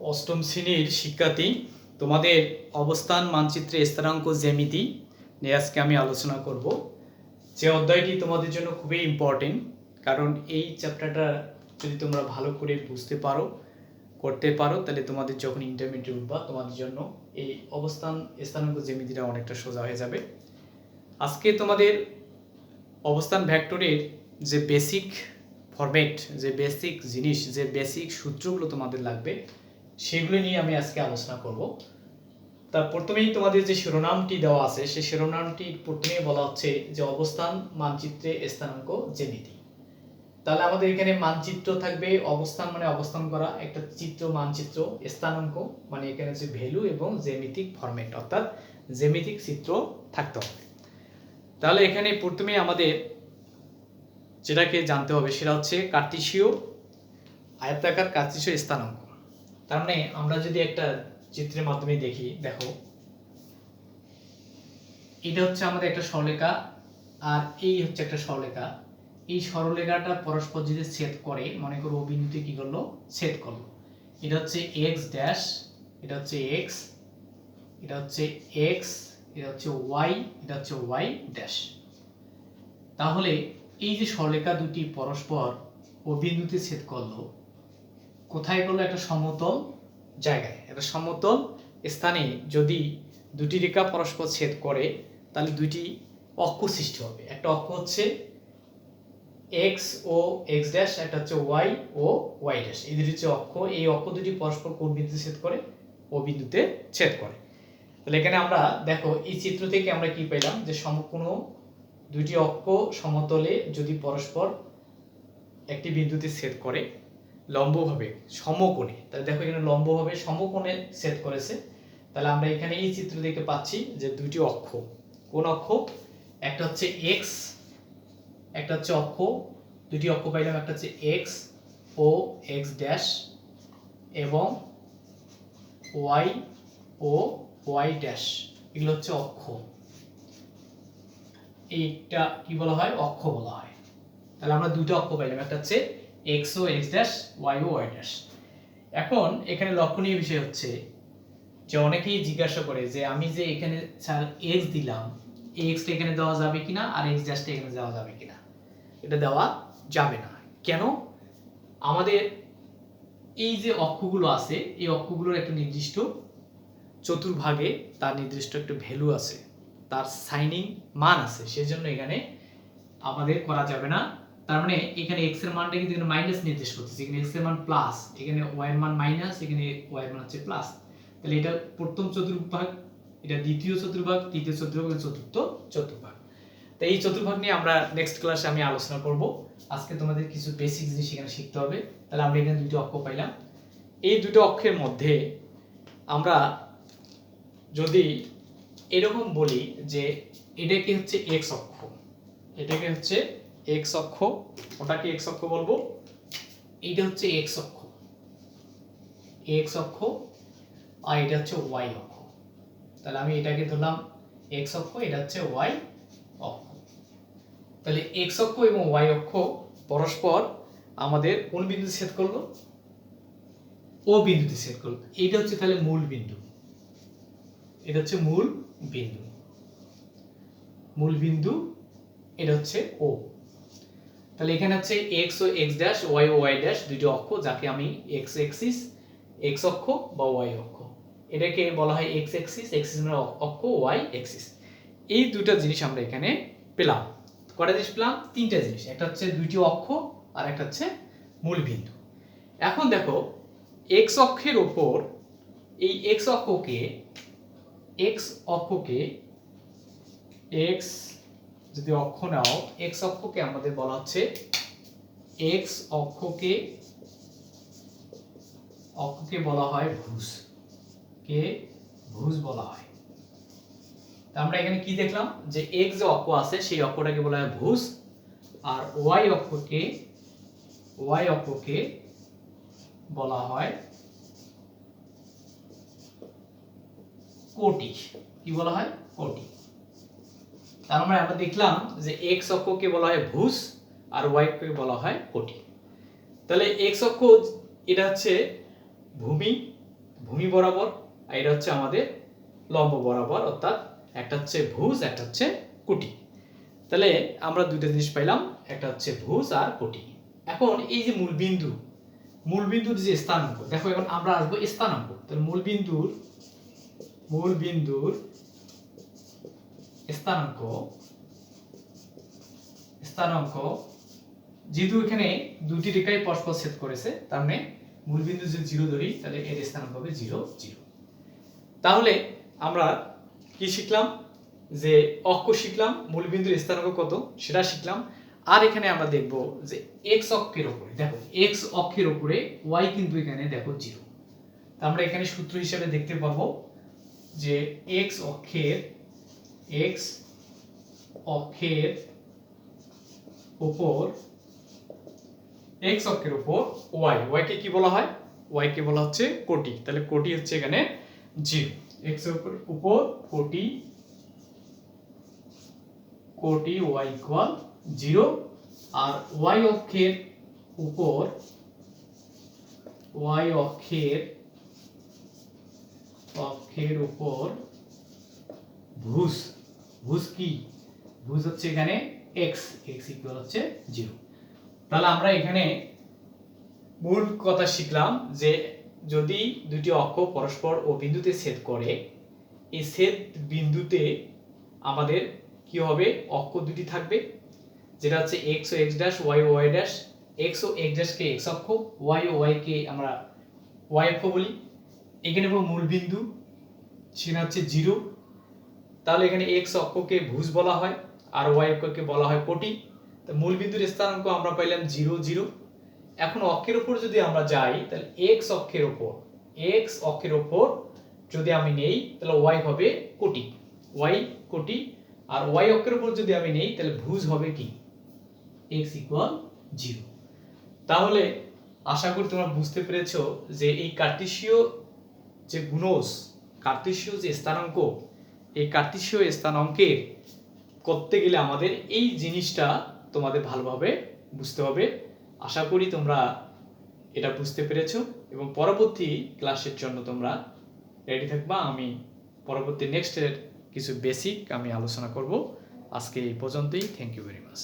অষ্টম শ্রেণীর শিক্ষার্থী, তোমাদের অবস্থান মানচিত্রে স্থানাঙ্ক জ্যামিতি নিয়ে আজকে আমি আলোচনা করব। যে অধ্যায়টি তোমাদের জন্য খুবই ইম্পর্টেন্ট, কারণ এই চ্যাপ্টারটা যদি তোমরা ভালো করে বুঝতে পারো, করতে পারো, তাহলে তোমাদের যখন ইন্টারমিডিয়েট উঠবা তোমাদের জন্য এই অবস্থান স্থানাঙ্ক জ্যামিতিটা অনেকটা সোজা হয়ে যাবে। আজকে তোমাদের অবস্থান ভেক্টরের যে বেসিক ফরম্যাট, যে বেসিক জিনিস, যে বেসিক সূত্রগুলো তোমাদের লাগবে সেগুলো নিয়ে আমি আজকে আলোচনা করব। তার প্রথমেই তোমাদের যে শিরোনামটি দেওয়া আছে সেই শিরোনামটি প্রথমেই বলা হচ্ছে যে অবস্থান মানচিত্রে স্থানাঙ্ক জ্যামিতি। তাহলে আমাদের এখানে মানচিত্র থাকবে, অবস্থান মানে অবস্থান করা, একটা চিত্র মানচিত্র, স্থানাঙ্ক মানে এখানে হচ্ছে ভ্যালু এবং জ্যামিতিক ফরম্যাট অর্থাৎ জ্যামিতিক চিত্র থাকতে হবে। তাহলে এখানে প্রথমেই আমাদের যেটাকে জানতে হবে সেটা হচ্ছে কার্টেসীয় আয়তাকার কার্টেসীয় স্থানাঙ্ক। তার মানে আমরা যদি একটা চিত্রের মাধ্যমে দেখো এটা হচ্ছে আমাদের একটা সরলরেখা আর এই হচ্ছে একটা সরলরেখা। এই সরলরেখাটা পরস্পর যদি ছেদ করে, মনে করো ও বিন্দুতে কি করলো, ছেদ করলো। এটা হচ্ছে এক্স ড্যাশ, এটা হচ্ছে এক্স, এটা হচ্ছে এক্স, এটা হচ্ছে ওয়াই, এটা হচ্ছে ওয়াই ড্যাশ। তাহলে এই যে সরলরেখা দুটি পরস্পর ও বিন্দুতে ছেদ করলো, কোথায় করলো? একটা সমতল জায়গায়, একটা সমতল স্থানে যদি দুটি রেখা পরস্পর ছেদ করে তাহলে দুইটি অক্ষ সৃষ্টি হবে। একটা অক্ষ হচ্ছে এক্স ও এক্স ড্যাশ, একটা হচ্ছে ওয়াই ও ওয়াই ড্যাশ। এই দুটি হচ্ছে অক্ষ। এই অক্ষ দুটি পরস্পর কোন বিন্দুতে ছেদ করে? ও বিন্দুতে ছেদ করে। তাহলে এখানে আমরা দেখো এই চিত্র থেকে আমরা কি পেলাম, যে সমকোণ দুটি অক্ষ সমতলে যদি পরস্পর একটি বিন্দুতে ছেদ করে লম্বভাবে সমকোণে, তাহলে দেখো এখানে লম্বভাবে সমকোণে ছেদ করেছে। তাহলে আমরা এখানে এই চিত্র থেকে পাচ্ছি যে দুটি অক্ষ, কোন অক্ষ? একটা হচ্ছে এক্স, একটা হচ্ছে অক্ষ, দুটি অক্ষ পাইলাম, একটা হচ্ছে এক্স ও এক্স ড্যাশ এবং ওয়াই ও ওয়াই ড্যাশ। এগুলো হচ্ছে অক্ষ। এইটা কি বলা হয়? অক্ষ বলা হয়। তাহলে আমরা দুটো অক্ষ পাইলাম, একটা হচ্ছে এক্স ও এক্স ড্যাশ, ওয়াই ও ওয়াই ড্যাশ। এখন এখানে লক্ষণীয় বিষয় হচ্ছে যে অনেকেই জিজ্ঞাসা করে যে আমি যে এখানে এক্স দিলাম, এই এক্সটা এখানে দেওয়া যাবে কিনা আর এক্স ড্যাশটা এখানে দেওয়া যাবে কিনা। এটা দেওয়া যাবে না। কেন? আমাদের এই যে অক্ষগুলো আছে, এই অক্ষগুলোর একটা নির্দিষ্ট চতুর্ভাগে তার নির্দিষ্ট একটা ভ্যালু আছে, তার সাইনিং মান আছে, সেজন্য এখানে আমাদের করা যাবে না। তার মানে এখানে x এর মানটা কিন্তু এখানে মাইনাস নির্দেশ করতেছে, এখানে x এর মান প্লাস, এখানে y এর মান মাইনাস, এখানে y এর মান হচ্ছে প্লাস। তাহলে এটা প্রথম চতুর্ভাগ, এটা দ্বিতীয় চতুর্ভাগ, তৃতীয় চতুর্ভাগ, চতুর্থ চতুর্ভাগ। তো এই চতুর্ভাগ নিয়ে আমরা নেক্সট ক্লাসে আমি আলোচনা করব। আজকে তোমাদের কিছু বেসিক জিনিস এখানে শিখতে হবে। তাহলে আমরা এখানে দুটো অক্ষ পাইলাম। এই দুটো অক্ষের মধ্যে আমরা যদি এরকম বলি যে এটাকে হচ্ছে এক্স অক্ষ, এটাকে হচ্ছে এক্স অক্ষ, ওটাকে এক্স অক্ষ বলবো, এইটা হচ্ছে এক্স অক্ষ, এক্স অক্ষ, আর এটা হচ্ছে ওয়াই অক্ষ। তাহলে আমি এটাকে ধরলাম এক্স অক্ষ, এটা হচ্ছে ওয়াই অক্ষ। তাহলে এক্স অক্ষ এবং ওয়াই অক্ষ পরস্পর আমাদের কোন বিন্দুতে ছেদ করলো? ও বিন্দুতে ছেদ করলো। এইটা হচ্ছে তাহলে মূল বিন্দু, এটা হচ্ছে মূল বিন্দু, মূল বিন্দু, এটা হচ্ছে ও। তাহলে এখানে হচ্ছে এক্স ও এক্স ড্যাশ, ওয়াই ও ওয়াই ড্যাশ, দুটো অক্ষ, যাকে আমি এক্স এক্সিস, এক্স অক্ষ বা ওয়াই অক্ষ, এটাকে বলা হয় এক্স এক্সিস, এক্সিস মানে অক্ষ, ওয়াই এক্সিস। এই দুটো জিনিস আমরা এখানে পেলাম। কয়টা জিনিস পেলাম? তিনটা জিনিস। একটা হচ্ছে দুইটি অক্ষ আর একটা হচ্ছে মূল বিন্দু। এখন দেখো এক্স অক্ষের উপর এই এক্স অক্ষকে, এক্স অক্ষকে, এক্স যদি অক্ষ নাও, এক্স অক্ষকে আমাদের বলা হচ্ছে, এক্স অক্ষকে বলা হয় ভুজ, কে ভুজ বলা হয়। তা আমরা এখানে কি দেখলাম, যে এক্স যে অক্ষ আছে সেই অক্ষটাকে বলা হয় ভুজ, আর ওয়াই অক্ষকে বলা হয় কোটি। কি বলা হয়? কোটি। তার মানে আমরা দেখলাম যে এক্স অক্ষকে বলা হয় ভুজ আর ওয়াই অক্ষকে বলা হয় কোটি। তাহলে এক্স অক্ষ এটা হচ্ছে ভূমি, ভূমি বরাবর, আর এটা হচ্ছে আমাদের লম্ব বরাবর, অর্থাৎ একটা হচ্ছে ভুজ, একটা হচ্ছে কোটি। তাহলে আমরা দুইটা জিনিস পাইলাম, একটা হচ্ছে ভুজ আর কোটি। এখন এই যে মূলবিন্দুর যে স্থানাঙ্ক, দেখো এখন আমরা আসবো স্থানাঙ্ক। তাহলে মূলবিন্দুর স্থানাঙ্ক যেহেতু এখানে দুটি রেখায় পরস্পর ছেদ করেছে, তার মানে মূলবিন্দু যদি 0 ধরি তাহলে এর স্থানাঙ্ক হবে 0 0। তাহলে আমরা কি শিখলাম, যে অক্ষ শিখলাম, মূলবিন্দুর স্থানাঙ্ক কত সেটা শিখলাম। আর এখানে আমরা দেখব যে এক্স অক্ষের উপরে, দেখো এক্স অক্ষের উপরে ওয়াই কিন্তু এখানে দেখো 0। আমরা এখানে সূত্র হিসেবে দেখতে পাবো যে এক্স অক্ষের উপর ওয়াই কে কি বলা হয়, ওয়াই কে বলা হচ্ছে কোটি। তাহলে কোটি হচ্ছে এখানে 0। এক্স এর উপর কোটি ওয়াই ইকুয়াল 0। আর ওয়াই অক্ষের উপর ভুজ কি, ভুজ হচ্ছে এখানে x ইকুয়াল হচ্ছে 0। তাহলে আমরা এখানে মূল কথা শিখলাম যে যদি দুটি অক্ষ পরস্পর ও বিন্দুতে ছেদ করে, এই ছেদ বিন্দুতে আমাদের কি হবে, অক্ষ দুটি থাকবে, যেটা হচ্ছে x ও x ড্যাশ, y ও y ড্যাশ। x ও x ড্যাশ কে x অক্ষ, y ও y কে আমরা y অক্ষ বলি। এখানে মূল বিন্দু সেটা হচ্ছে 0। তাহলে এখানে x অক্ষকে ভুজ বলা হয় আর y অক্ষকে বলা হয় কোটি। তো মূল বিন্দুর স্থানাঙ্ক আমরা পাইলাম 0 0। এখন অক্ষের উপর যদি আমরা যাই, তাহলে x অক্ষের উপর যদি আমি নেই তাহলে y হবে কোটি, আর y অক্ষের উপর যদি আমি নেই তাহলে ভুজ হবে কি, x ইকুয়াল 0। তাহলে আশা করি তোমরা বুঝতে পেরেছো যে এই কার্টেসীয় যে স্থানাঙ্ক, এই কার্টেসীয় স্থানাঙ্কের করতে গেলে আমাদের এই জিনিসটা তোমাদের ভালোভাবে বুঝতে হবে। আশা করি তোমরা এটা বুঝতে পেরেছো এবং পরবর্তী ক্লাসের জন্য তোমরা রেডি থাকবা। আমি পরবর্তী নেক্সটের কিছু বেসিক আমি আলোচনা করব। আজকে এই পর্যন্তই। Thank you very much.